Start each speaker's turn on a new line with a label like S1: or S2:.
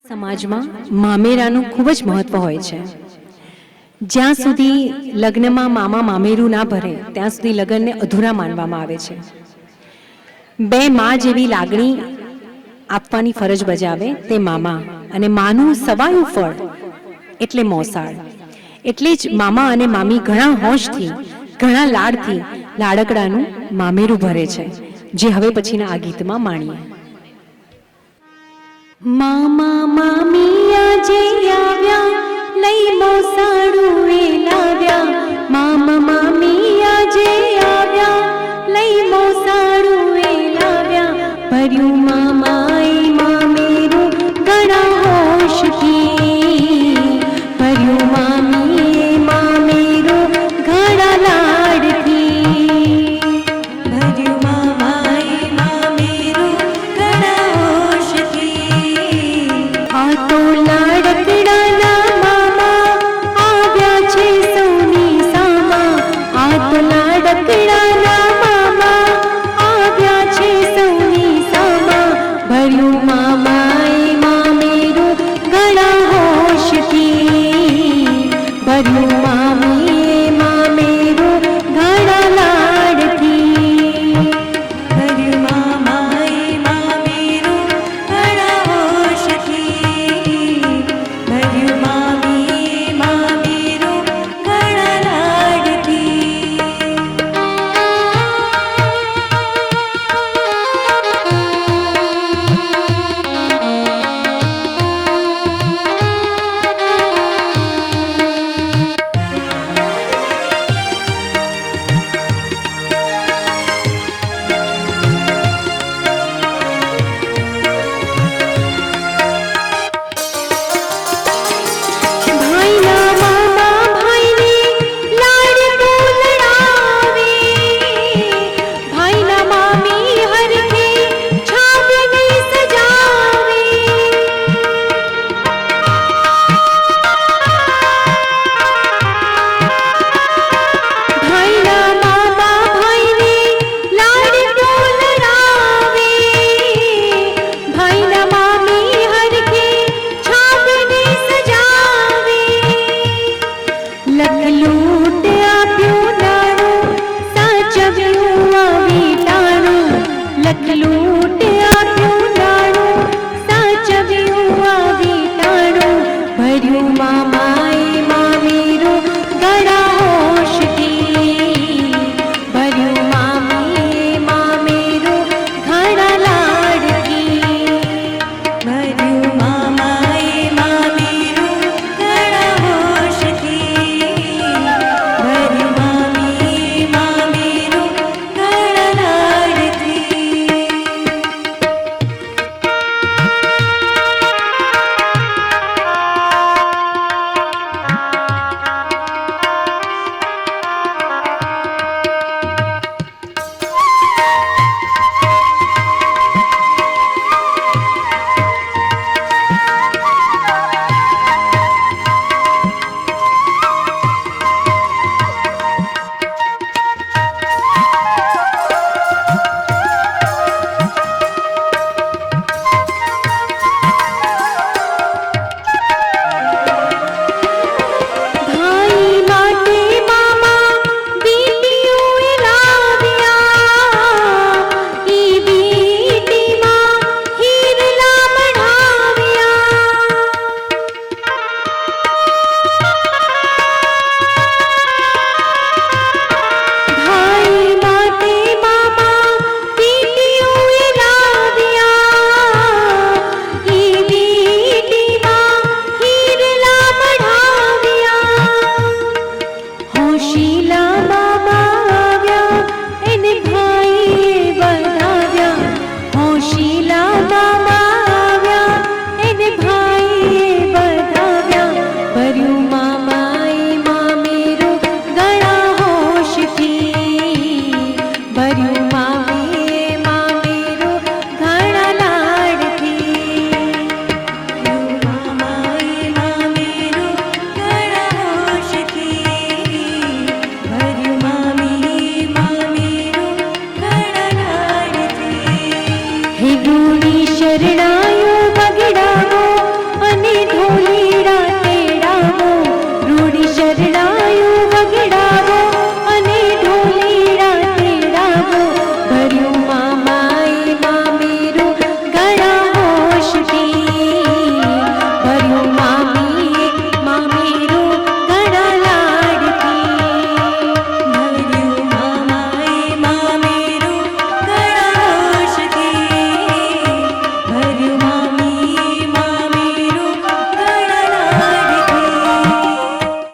S1: સમાજમાં મામેરાનું ખૂબ જ મહત્વ હોય છે. જ્યાં સુધી લગ્નમાં મામા મામેરું ના ભરે ત્યાં સુધી લગ્નને અધૂરા માનવામાં આવે છે. બે માં જેવી લાગણી આપવાની ફરજ બજાવે તે મામા, અને માનું સવાયું ફળ એટલે મોસાળ. એટલે જ મામા અને મામી ઘણા હોશથી, ઘણા લાડથી લાડકડાનું મામેરું ભરે છે, જે હવે પછીના આ ગીતમાં માણીએ. મામા મામી આજે આવ્યા, લઈ મોસાળું એ લાવ્યા. મામા મામી આજે આવ્યા, લઈ મોસાળું એ લાવ્યા. ભર્યું મામાએ મામેરું ઘણા હોશથી, ભર્યું મામીએ મામેરું ઘણા લાડથી. ભર્યું મામાએ મામેરું ઘણા હોશથી. આ તો લાડકડાના મામા આવ્યા છે સૌની સામા. આ તો લાડકડાના મામા આવ્યા છે સૌની સામા. ભર્યું મામાએ મામેરું ઘણા હોશથી, ભર્યું મામીએ મામેરું ઘણા લાડથી. ભર્યું મામાએ મામેરું ઘણા હોશથી, ભર્યું મામીએ મામેરું ઘણા લાડથી. ભાઈના મામા ભાઈને લાડ બોલડાવે, ભાઈના મામી હરખે છાબને સજાવે. ભાઈના મામા ભાઈને લાડ બોલડાવે, ભાઈના મામી હરખે છાબને સજાવે. લખલૂટ આપ્યું નાણું, સાચવ્યું આવી ટાણું. લખલૂટ આપ્યું નાણું, સાચવ્યું આવી ટાણું. ભર્યું મામા